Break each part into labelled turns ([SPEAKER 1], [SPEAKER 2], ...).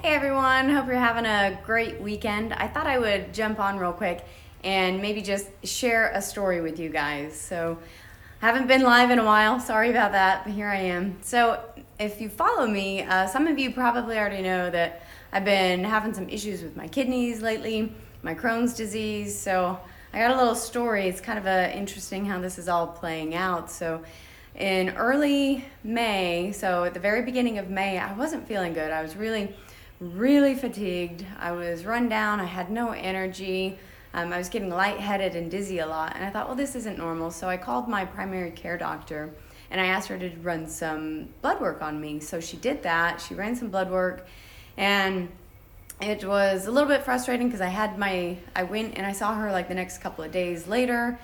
[SPEAKER 1] Hey everyone, hope you're having a great weekend. I thought I would jump on real quick and maybe just share a story with you guys. So, I haven't been live in a while, sorry about that, but here I am. So, if you follow me, some of you probably already know that I've been having some issues with my kidneys lately, my Crohn's disease. So, I got a little story. It's kind of interesting how this is all playing out. So, in early May, so at the very beginning of May, I wasn't feeling good. I was really fatigued. I was run down. I had no energy. I was getting lightheaded and dizzy a lot. And I thought, well, this isn't normal. So I called my primary care doctor and I asked her to run some blood work on me. So she did that. She ran some blood work, and it was a little bit frustrating because I went and I saw her like the next couple of days later,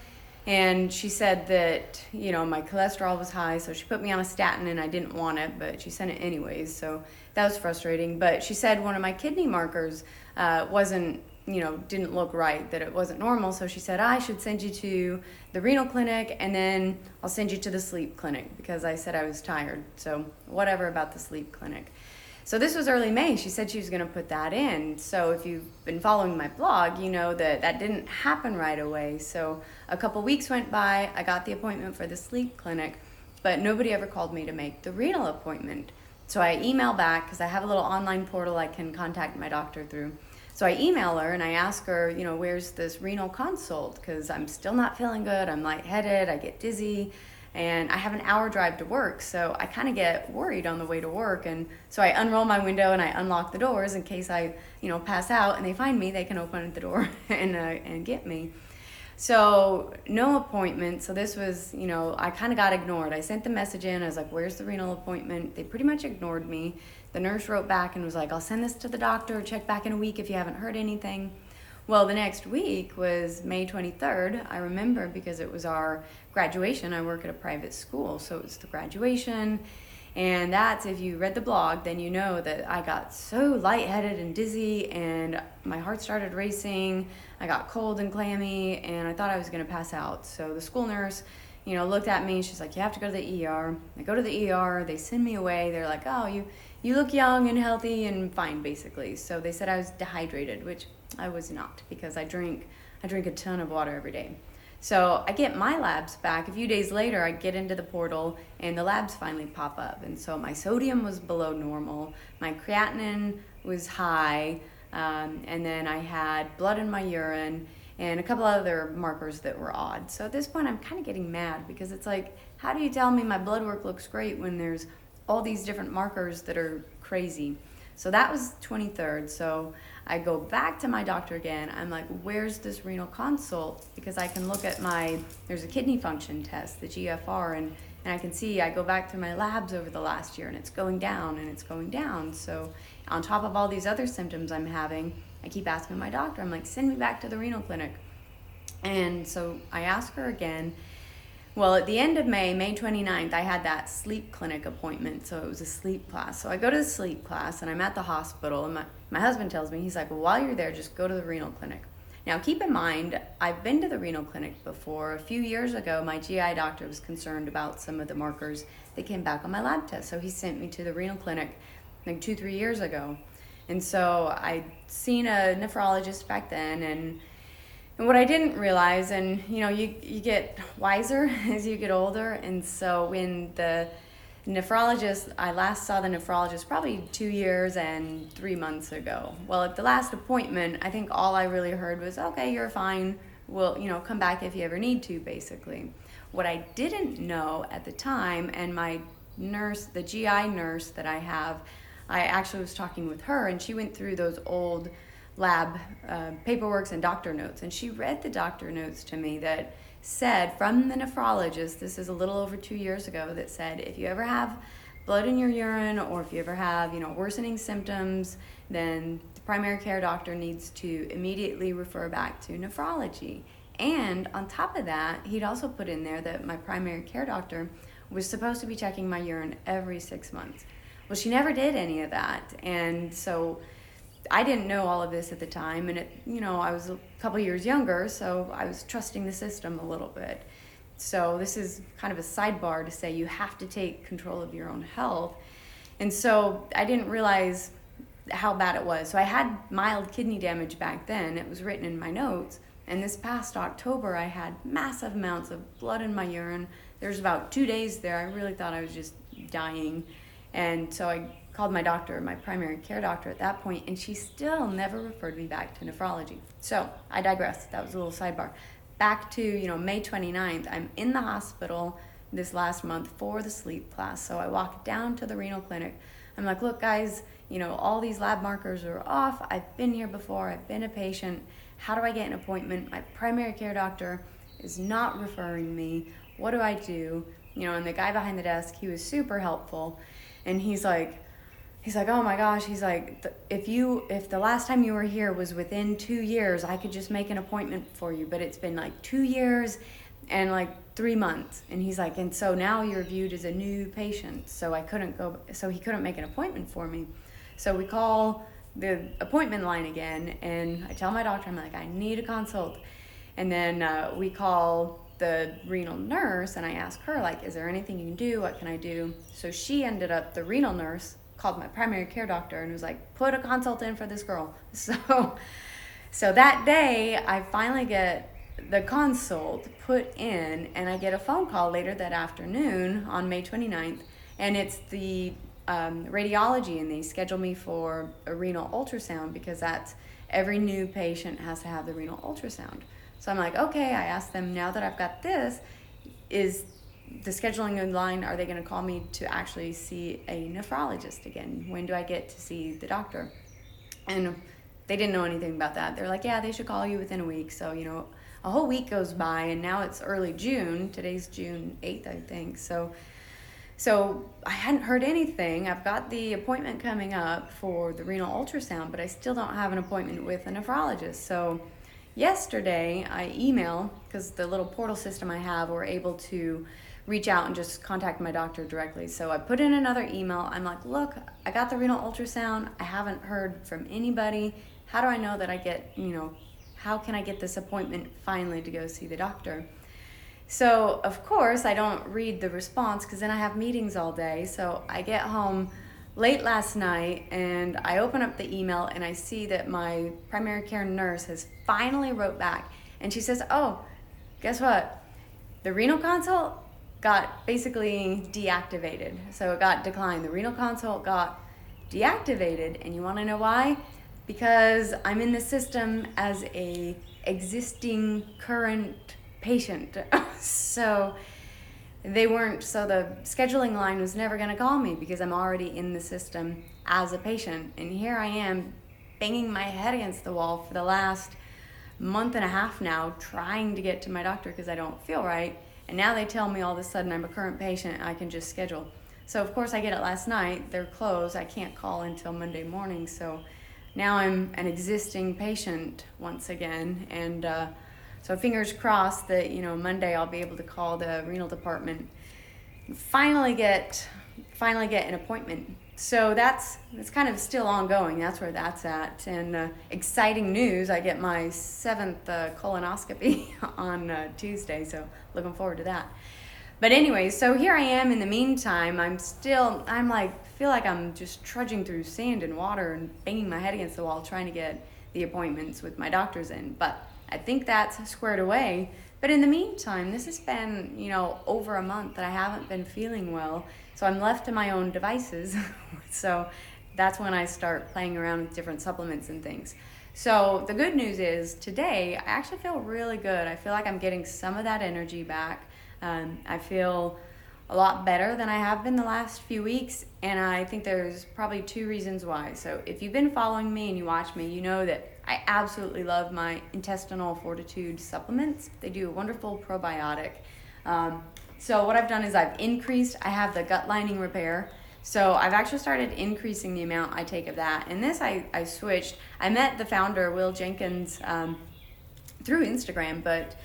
[SPEAKER 1] and she said that, my cholesterol was high, so she put me on a statin and I didn't want it, but she sent it anyways, so that was frustrating. But she said one of my kidney markers wasn't, didn't look right, that it wasn't normal, so she said, I should send you to the renal clinic and then I'll send you to the sleep clinic because I said I was tired, so whatever about the sleep clinic. So this was early May. She said she was going to put that in. So if you've been following my blog, you know that didn't happen right away. So a couple weeks went by. I got the appointment for the sleep clinic, but nobody ever called me to make the renal appointment. So I email back because I have a little online portal I can contact my doctor through. So I email her and I ask her, where's this renal consult? Because I'm still not feeling good. I'm lightheaded. I get dizzy. And I have an hour drive to work, so I kind of get worried on the way to work. And so I unroll my window and I unlock the doors in case I, pass out and they find me, they can open the door and get me. So no appointment. So this was, I kind of got ignored. I sent the message in. I was like, where's the renal appointment? They pretty much ignored me. The nurse wrote back and was like, I'll send this to the doctor. Check back in a week if you haven't heard anything. Well, the next week was May 23rd. I remember because it was our graduation. I work at a private school, so it was the graduation. And that's, if you read the blog, then you know that I got so lightheaded and dizzy and my heart started racing. I got cold and clammy and I thought I was going to pass out. So the school nurse, looked at me. She's like, you have to go to the ER. I go to the ER. They send me away. They're like, oh, you look young and healthy and fine, basically. So they said I was dehydrated, which I was not, because I drink a ton of water every day. So I get my labs back. A few days later, I get into the portal and the labs finally pop up. And so my sodium was below normal. My creatinine was high. And then I had blood in my urine and a couple other markers that were odd. So at this point, I'm kind of getting mad because it's like, how do you tell me my blood work looks great when there's all these different markers that are crazy? So that was 23rd. So I go back to my doctor again. I'm like, where's this renal consult? Because I can look at there's a kidney function test, the GFR, and I can see, I go back through my labs over the last year and it's going down and it's going down. So on top of all these other symptoms I'm having, I keep asking my doctor, I'm like, send me back to the renal clinic. And so I ask her again. Well, at the end of May 29th, I had that sleep clinic appointment, so it was a sleep class. So I go to the sleep class, and I'm at the hospital, and my husband tells me, he's like, well, while you're there, just go to the renal clinic. Now, keep in mind, I've been to the renal clinic before. A few years ago, my GI doctor was concerned about some of the markers that came back on my lab test, so he sent me to the renal clinic like 2-3 years ago. And so I'd seen a nephrologist back then, and what I didn't realize, and you get wiser as you get older, and so when I last saw the nephrologist probably 2 years and 3 months ago. Well, at the last appointment, I think all I really heard was, okay, you're fine. We'll, come back if you ever need to, basically. What I didn't know at the time, and my nurse, the GI nurse that I have, I actually was talking with her, and she went through those old lab paperworks and doctor notes, and she read the doctor notes to me that said from the nephrologist, this is a little over 2 years ago, that said if you ever have blood in your urine or if you ever have worsening symptoms, then the primary care doctor needs to immediately refer back to nephrology. And on top of that, he'd also put in there that my primary care doctor was supposed to be checking my urine every 6 months. Well, she never did any of that, and so I didn't know all of this at the time, and I was a couple years younger, so I was trusting the system a little bit. So this is kind of a sidebar to say you have to take control of your own health. And so I didn't realize how bad it was. So I had mild kidney damage back then. It was written in my notes. And this past October, I had massive amounts of blood in my urine. There was about 2 days there. I really thought I was just dying. And so I called my doctor, my primary care doctor at that point, and she still never referred me back to nephrology. So I digress. That was a little sidebar. Back to, May 29th, I'm in the hospital this last month for the sleep class. So I walked down to the renal clinic. I'm like, look, guys, all these lab markers are off. I've been here before. I've been a patient. How do I get an appointment? My primary care doctor is not referring me. What do I do? And the guy behind the desk, he was super helpful. And he's like, oh my gosh, he's like, if the last time you were here was within 2 years, I could just make an appointment for you. But it's been like 2 years and like 3 months. And he's like, and so now you're viewed as a new patient. So he couldn't make an appointment for me. So we call the appointment line again, and I tell my doctor, I'm like, I need a consult. And then we call the renal nurse, and I ask her, like, is there anything you can do? What can I do? So the renal nurse called my primary care doctor and was like, put a consult in for this girl. So that day, I finally get the consult put in, and I get a phone call later that afternoon on May 29th, and it's the radiology, and they schedule me for a renal ultrasound because every new patient has to have the renal ultrasound. So I'm like, okay, I asked them, now that I've got this, is the scheduling in line, are they going to call me to actually see a nephrologist again? When do I get to see the doctor? And they didn't know anything about that. They're like, yeah, they should call you within a week. So, a whole week goes by, and now it's early June. Today's June 8th, I think. So I hadn't heard anything. I've got the appointment coming up for the renal ultrasound, but I still don't have an appointment with a nephrologist. So yesterday I email, because the little portal system I have, we're able to reach out and just contact my doctor directly. So I put in another email. I'm like, look, I got the renal ultrasound. I haven't heard from anybody. How do I know that I get, how can I get this appointment finally to go see the doctor? So, of course, I don't read the response because then I have meetings all day. So I get home late last night and I open up the email and I see that my primary care nurse has finally wrote back. And she says, oh, guess what? The renal consult got basically deactivated. So it got declined. The renal consult got deactivated. And you want to know why? Because I'm in the system as a existing current patient. So the scheduling line was never going to call me because I'm already in the system as a patient. And here I am banging my head against the wall for the last month and a half now, trying to get to my doctor because I don't feel right. And now they tell me all of a sudden I'm a current patient and I can just schedule. So of course I get it last night. They're closed. I can't call until Monday morning. So now I'm an existing patient once again. And so fingers crossed that, Monday I'll be able to call the renal department and finally get an appointment. So that's kind of still ongoing. That's where that's at. And exciting news, I get my 7th colonoscopy on Tuesday, so looking forward to that. But anyway, so here I am. In the meantime, feel like I'm just trudging through sand and water and banging my head against the wall trying to get the appointments with my doctors in. But I think that's squared away. But in the meantime, this has been, over a month that I haven't been feeling well. So I'm left to my own devices. So that's when I start playing around with different supplements and things. So the good news is today, I actually feel really good. I feel like I'm getting some of that energy back. I feel a lot better than I have been the last few weeks. And I think there's probably 2 reasons why. So if you've been following me and you watch me, you know that I absolutely love my intestinal fortitude supplements. They do a wonderful probiotic. So what I've done is I have the gut lining repair. So I've actually started increasing the amount I take of that. And this I switched. I met the founder, Will Jenkins, through Instagram, but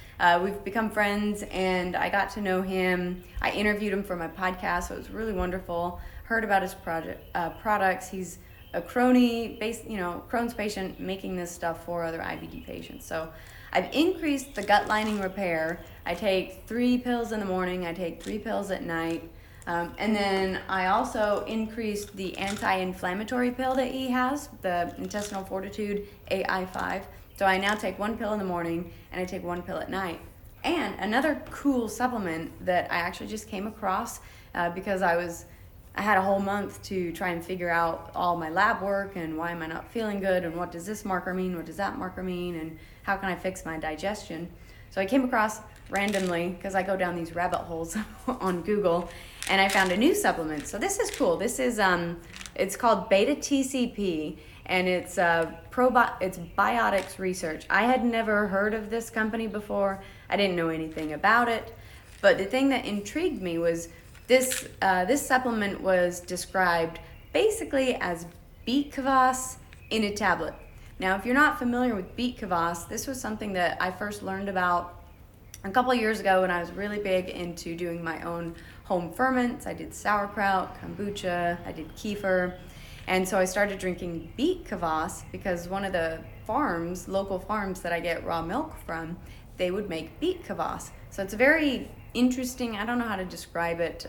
[SPEAKER 1] we've become friends and I got to know him. I interviewed him for my podcast, so it was really wonderful. Heard about his products. He's a Crohn's patient making this stuff for other IBD patients. So I've increased the gut lining repair. I take 3 pills in the morning. I take 3 pills at night. And then I also increased the anti-inflammatory pill that he has, the Intestinal Fortitude AI5. So I now take one pill in the morning and I take one pill at night. And another cool supplement that I actually just came across because I had a whole month to try and figure out all my lab work and why am I not feeling good and what does this marker mean, what does that marker mean, and how can I fix my digestion. So I came across randomly, because I go down these rabbit holes on Google, and I found a new supplement. So this is cool. This is it's called Beta TCP, and it's Biotics Research. I had never heard of this company before. I didn't know anything about it, but the thing that intrigued me was this supplement was described basically as beet kvass in a tablet. Now, if you're not familiar with beet kvass, this was something that I first learned about a couple of years ago when I was really big into doing my own home ferments. I did sauerkraut, kombucha, I did kefir, and so I started drinking beet kvass because one of the local farms that I get raw milk from, they would make beet kvass. So it's very interesting. I don't know how to describe it,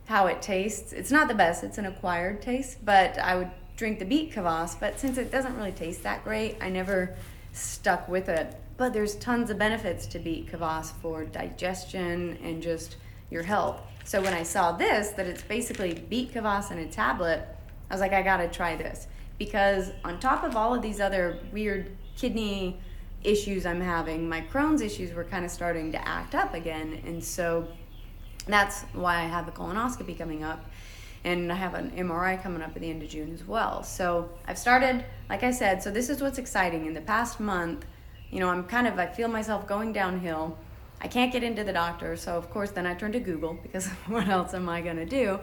[SPEAKER 1] how it tastes. It's not the best, it's an acquired taste, but I would drink the beet kvass, but since it doesn't really taste that great, I never stuck with it. But there's tons of benefits to beet kvass for digestion and just your health. So when I saw this, that it's basically beet kvass in a tablet, I was like, I gotta try this. Because on top of all of these other weird kidney issues I'm having, my Crohn's issues were kind of starting to act up again. And so that's why I have a colonoscopy coming up. And I have an MRI coming up at the end of June as well. So I've started, like I said, so this is what's exciting. In the past month, I feel myself going downhill. I can't get into the doctor, so of course then I turn to Google because what else am I gonna do?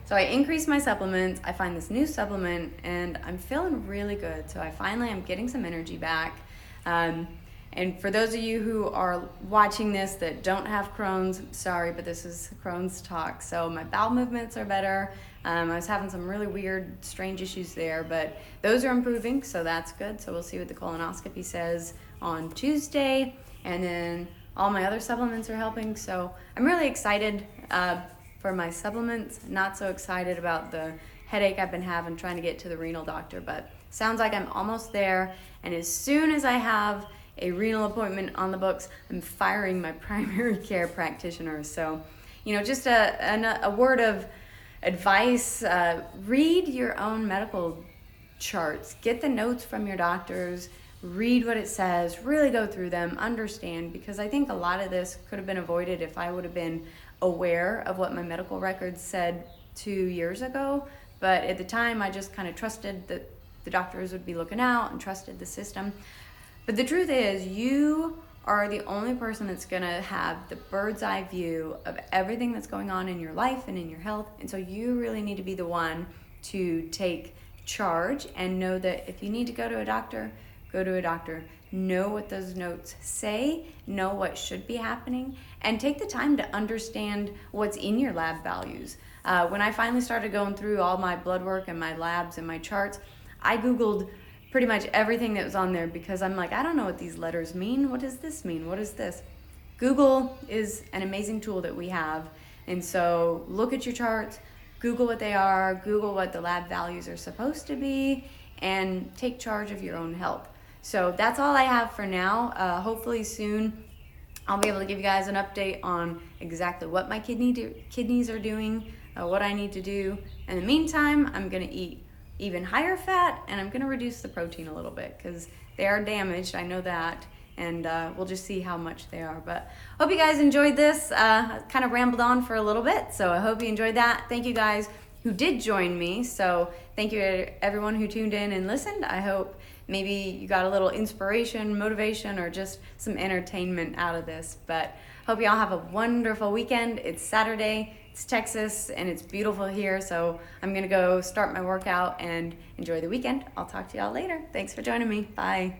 [SPEAKER 1] So I increase my supplements, I find this new supplement, and I'm feeling really good. So I finally am getting some energy back. And for those of you who are watching this that don't have Crohn's, sorry, but this is Crohn's talk. So my bowel movements are better. I was having some really weird, strange issues there, but those are improving, so that's good. So we'll see what the colonoscopy says on Tuesday, and then all my other supplements are helping. So I'm really excited for my supplements. Not so excited about the headache I've been having trying to get to the renal doctor, but sounds like I'm almost there. And as soon as I have a renal appointment on the books, I'm firing my primary care practitioner. So, just a word of advice, read your own medical charts, get the notes from your doctors, read what it says, really go through them, understand, because I think a lot of this could have been avoided if I would have been aware of what my medical records said 2 years ago. But at the time, I just kind of trusted that the doctors would be looking out and trusted the system. But the truth is, you are the only person that's gonna have the bird's eye view of everything that's going on in your life and in your health. And so you really need to be the one to take charge and know that if you need to go to a doctor, go to a doctor. Know what those notes say, know what should be happening, and take the time to understand what's in your lab values. When I finally started going through all my blood work and my labs and my charts, I Googled pretty much everything that was on there because I'm like, I don't know what these letters mean. What does this mean? What is this? Google is an amazing tool that we have. And so look at your charts, Google what they are, Google what the lab values are supposed to be, and take charge of your own health. So that's all I have for now. Hopefully soon I'll be able to give you guys an update on exactly what my kidneys are doing, what I need to do. In the meantime, I'm gonna eat even higher fat, and I'm gonna reduce the protein a little bit because they are damaged, I know that, and we'll just see how much they are. But hope you guys enjoyed this. Kind of rambled on for a little bit, so I hope you enjoyed that. Thank you guys who did join me. So thank you to everyone who tuned in and listened. I hope maybe you got a little inspiration, motivation, or just some entertainment out of this. But hope you all have a wonderful weekend. It's Saturday, it's Texas, and it's beautiful here. So I'm gonna go start my workout and enjoy the weekend. I'll talk to y'all later. Thanks for joining me. Bye.